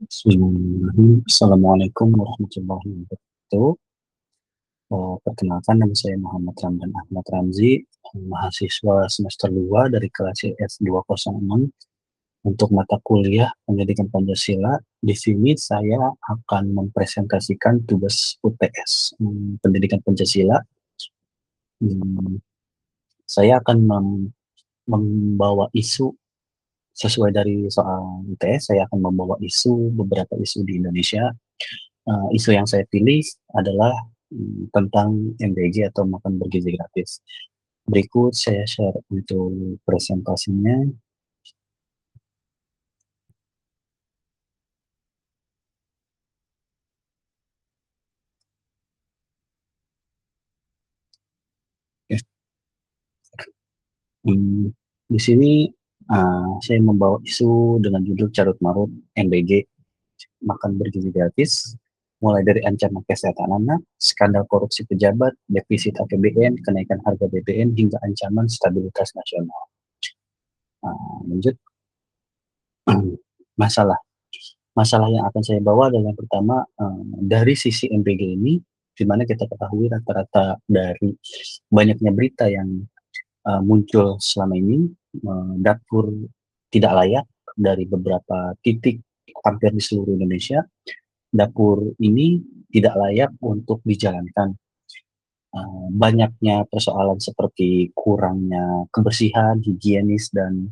Bismillahirrahmanirrahim. Assalamualaikum warahmatullahi wabarakatuh. Perkenalkan nama saya Muhammad Ramdan Ahmad Ramzi, mahasiswa semester 2 dari kelas IS 206 untuk mata kuliah Pendidikan Pancasila. Di sini saya akan mempresentasikan tugas UTS Pendidikan Pancasila. Saya akan membawa isu sesuai dari soal UTS. Saya akan membawa beberapa isu di Indonesia. Isu yang saya pilih adalah tentang MBG atau makan bergizi gratis. Berikut saya share untuk presentasinya. Ya. Di sini saya membawa isu dengan judul Carut Marut MBG makan bergizi gratis, mulai dari ancaman kesehatan anak, skandal korupsi pejabat, defisit APBN, kenaikan harga BBM, hingga ancaman stabilitas nasional. Lanjut. Masalah yang akan saya bawa adalah yang pertama, dari sisi MBG ini, di mana kita ketahui rata-rata dari banyaknya berita yang muncul selama ini, dapur tidak layak dari beberapa titik hampir di seluruh Indonesia. Dapur ini tidak layak untuk dijalankan. Banyaknya persoalan seperti kurangnya kebersihan, higienis, dan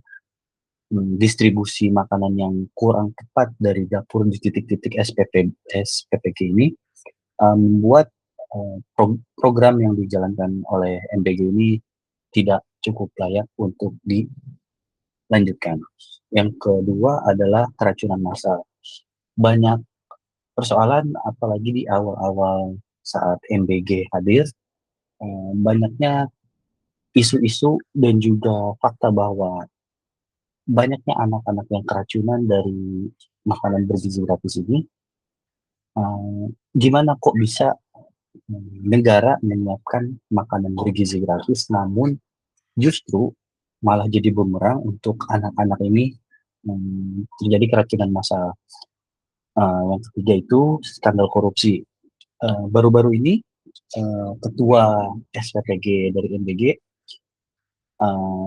distribusi makanan yang kurang tepat dari dapur di titik-titik SPPG ini membuat program yang dijalankan oleh MBG ini tidak cukup layak untuk dilanjutkan. Yang kedua adalah keracunan massal. Banyak persoalan apalagi di awal-awal saat MBG hadir, banyaknya isu-isu dan juga fakta bahwa banyaknya anak-anak yang keracunan dari makanan bergizi gratis ini. Gimana kok bisa negara menyiapkan makanan bergizi gratis, namun justru malah jadi bumerang untuk anak-anak ini terjadi keracunan massal. Yang ketiga itu skandal korupsi. Baru-baru ini ketua SPPG dari MBG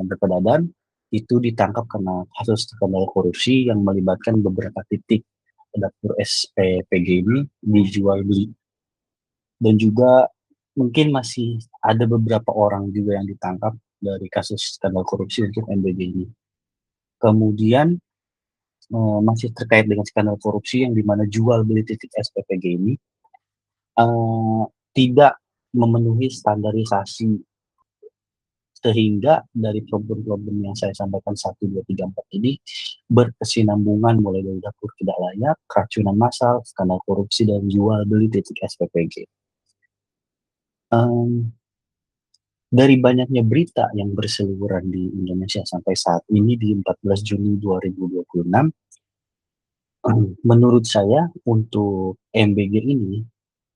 berpedadan itu ditangkap karena kasus skandal korupsi yang melibatkan beberapa titik dapur SPPG ini dijual beli, dan juga mungkin masih ada beberapa orang juga yang ditangkap dari kasus skandal korupsi untuk MBG ini. Kemudian masih terkait dengan skandal korupsi yang dimana jual beli titik SPPG ini tidak memenuhi standarisasi, sehingga dari problem-problem yang saya sampaikan 1, 2, 3, 4 ini berkesinambungan mulai dari dapur tidak layak, keracunan massal, skandal korupsi, dan jual beli titik SPPG. Dari banyaknya berita yang berseliweran di Indonesia sampai saat ini di 14 Juni 2026, menurut saya untuk MBG ini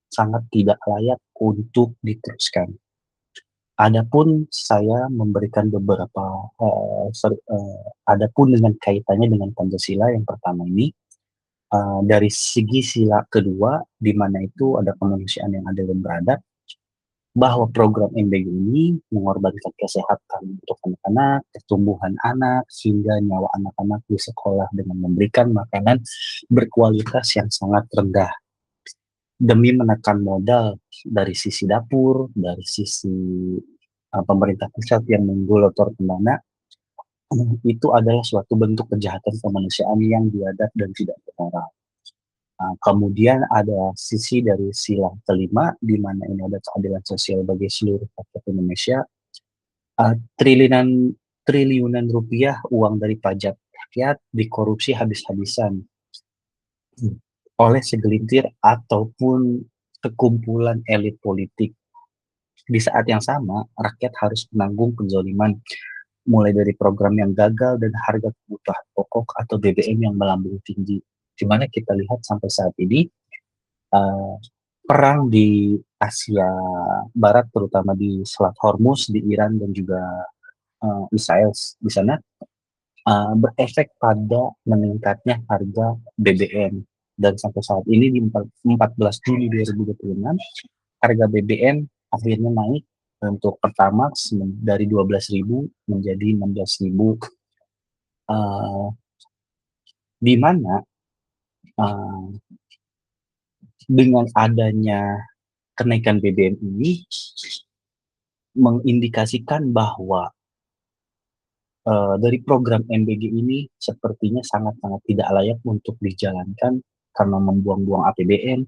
sangat tidak layak untuk diteruskan. Adapun saya memberikan beberapa, adapun dengan kaitannya dengan Pancasila yang pertama ini, dari segi sila kedua, di mana itu ada kemanusiaan yang adil dan beradab, bahwa program MBG ini mengorbankan kesehatan untuk anak-anak, pertumbuhan anak, hingga nyawa anak-anak di sekolah dengan memberikan makanan berkualitas yang sangat rendah. Demi menekan modal dari sisi dapur, dari sisi pemerintah pusat yang menggelontorkan dana, itu adalah suatu bentuk kejahatan kemanusiaan yang biadab dan tidak bermoral. Kemudian ada sisi dari sila kelima, di mana ini ada keadilan sosial bagi seluruh rakyat Indonesia. Triliunan rupiah uang dari pajak rakyat dikorupsi habis-habisan oleh segelintir ataupun sekumpulan elit politik. Di saat yang sama, rakyat harus menanggung penzoliman, mulai dari program yang gagal dan harga kebutuhan pokok atau BBM yang melambung tinggi. Di mana kita lihat sampai saat ini perang di Asia Barat, terutama di Selat Hormuz, di Iran dan juga Israel di sana, berefek pada meningkatnya harga BBM. dan sampai saat ini di 14 Juli 2026 harga BBM akhirnya naik untuk Pertamax dari 12.000 menjadi 16.000, di mana dengan adanya kenaikan BBM ini mengindikasikan bahwa dari program MBG ini sepertinya sangat-sangat tidak layak untuk dijalankan karena membuang-buang APBN,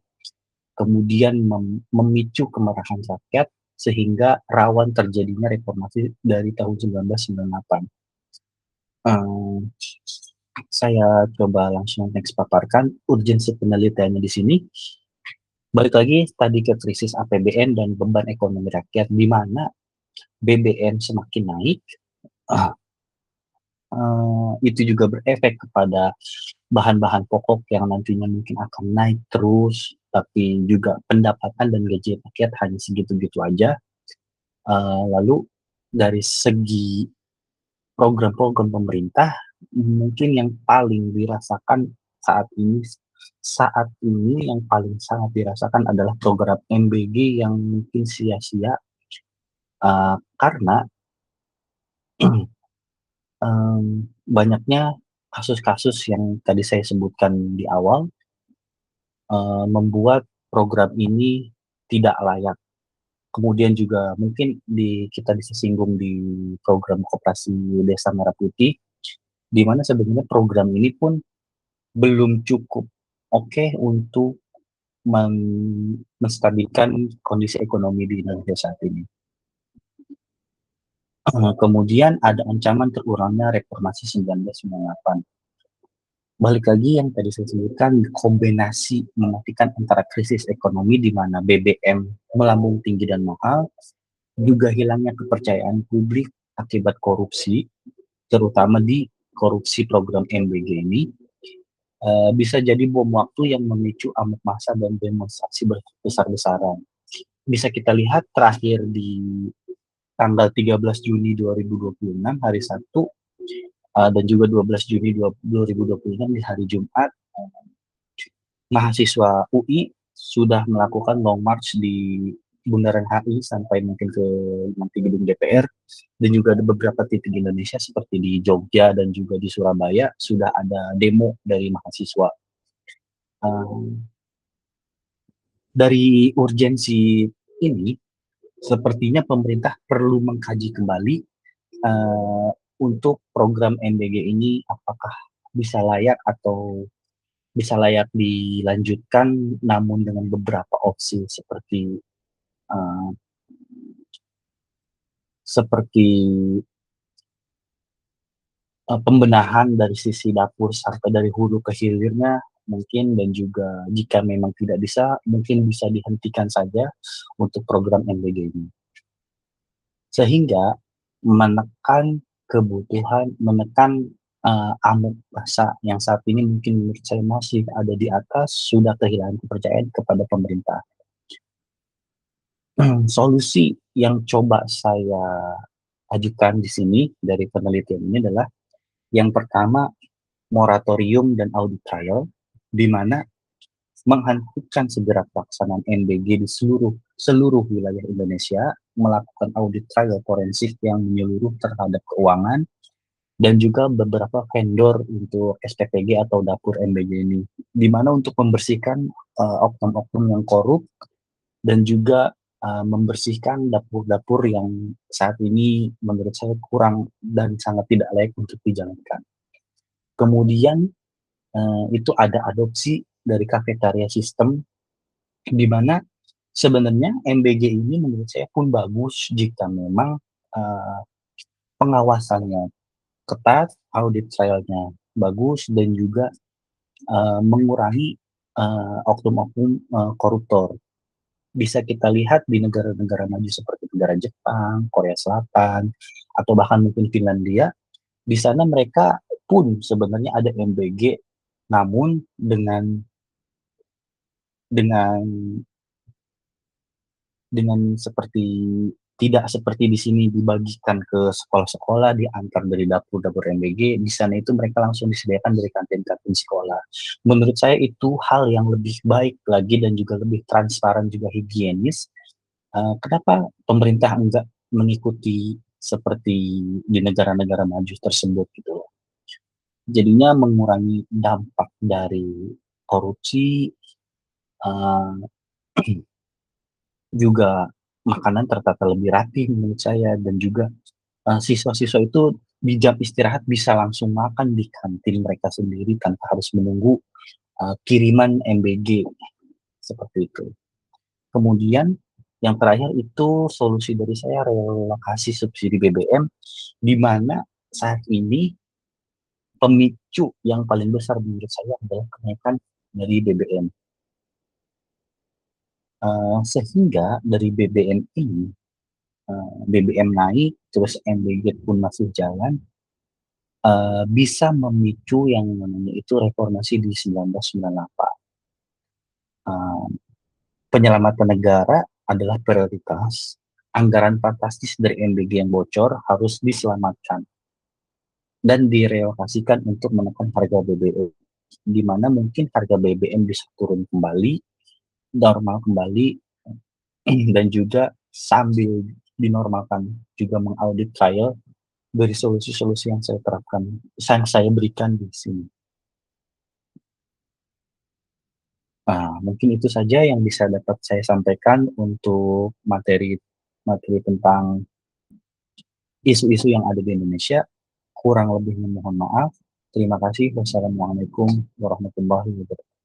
kemudian memicu kemarahan rakyat sehingga rawan terjadinya reformasi dari tahun 1998. Saya coba langsung next paparkan urgensi penelitiannya di sini. Balik lagi tadi ke krisis APBN dan beban ekonomi rakyat, di mana BBM semakin naik, itu juga berefek kepada bahan-bahan pokok yang nantinya mungkin akan naik terus, tapi juga pendapatan dan gaji rakyat hanya segitu-gitu aja. Lalu dari segi program-program pemerintah, mungkin yang paling dirasakan saat ini yang paling sangat dirasakan adalah program MBG yang mungkin sia-sia, karena banyaknya kasus-kasus yang tadi saya sebutkan di awal, membuat program ini tidak layak. Kemudian juga mungkin kita bisa singgung di program Koperasi Desa Merah Putih, di mana sebenarnya program ini pun belum cukup oke untuk menstabilkan kondisi ekonomi di Indonesia saat ini. Kemudian ada ancaman terulangnya reformasi 1998. Balik lagi yang tadi saya sebutkan, kombinasi mematikan antara krisis ekonomi di mana BBM melambung tinggi dan mahal, juga hilangnya kepercayaan publik akibat korupsi, terutama di korupsi program MBG ini, bisa jadi bom waktu yang memicu amuk massa dan demonstrasi besar-besaran. Bisa kita lihat terakhir di tanggal 13 Juni 2026 hari Sabtu, dan juga 12 Juni 2026 di hari Jumat, mahasiswa UI sudah melakukan long march di Bundaran HI sampai mungkin ke nanti gedung DPR, dan juga ada beberapa titik di Indonesia seperti di Jogja dan juga di Surabaya sudah ada demo dari mahasiswa. Dari urgensi ini, sepertinya pemerintah perlu mengkaji kembali untuk program MBG ini apakah bisa layak dilanjutkan, namun dengan beberapa opsi seperti uh, pembenahan dari sisi dapur sampai dari hulu ke hilirnya mungkin, dan juga jika memang tidak bisa, mungkin bisa dihentikan saja untuk program MBG ini. Sehingga menekan amuk massa yang saat ini mungkin menurut saya masih ada di atas, sudah kehilangan kepercayaan kepada pemerintah. Solusi yang coba saya ajukan di sini dari penelitian ini adalah yang pertama, moratorium dan audit trial, di mana menghentikan segera pelaksanaan MBG di seluruh wilayah Indonesia, melakukan audit trial forensik yang menyeluruh terhadap keuangan, dan juga beberapa vendor untuk SPPG atau dapur MBG ini, di mana untuk membersihkan oknum-oknum yang korup dan juga membersihkan dapur-dapur yang saat ini menurut saya kurang dan sangat tidak layak untuk dijalankan. Kemudian itu ada adopsi dari kafetaria sistem, di mana sebenarnya MBG ini menurut saya pun bagus jika memang pengawasannya ketat, audit trialnya bagus, dan juga mengurangi oknum-oknum koruptor. Bisa kita lihat di negara-negara maju seperti negara Jepang, Korea Selatan, atau bahkan mungkin Finlandia. Di sana mereka pun sebenarnya ada MBG, namun dengan seperti Tidak seperti di sini dibagikan ke sekolah-sekolah, diantar dari dapur-dapur MBG, di sana itu mereka langsung disediakan dari kantin-kantin sekolah. Menurut saya itu hal yang lebih baik lagi dan juga lebih transparan juga higienis. Kenapa pemerintah enggak mengikuti seperti di negara-negara maju tersebut gitu loh. Jadinya mengurangi dampak dari korupsi, eee, juga makanan tertata lebih rapi menurut saya dan juga siswa-siswa itu di jam istirahat bisa langsung makan di kantin mereka sendiri tanpa harus menunggu, kiriman MBG, seperti itu. Kemudian yang terakhir itu solusi dari saya relokasi subsidi BBM, di mana saat ini pemicu yang paling besar menurut saya adalah kenaikan dari BBM. Sehingga dari BBM ini, BBM naik, terus MBG pun masih jalan, bisa memicu yang namanya itu reformasi di 1998. Eee, Penyelamatan negara adalah prioritas, anggaran fantastis dari MBG yang bocor harus diselamatkan dan direlokasikan untuk menekan harga BBM, di mana mungkin harga BBM bisa turun kembali, normal kembali, dan juga sambil dinormalkan juga mengaudit trial dari solusi-solusi yang saya terapkan, yang saya berikan di sini. Mungkin itu saja yang bisa dapat saya sampaikan untuk materi materi tentang isu-isu yang ada di Indonesia. Kurang lebihnya mohon maaf. Terima kasih. Wassalamualaikum warahmatullahi wabarakatuh.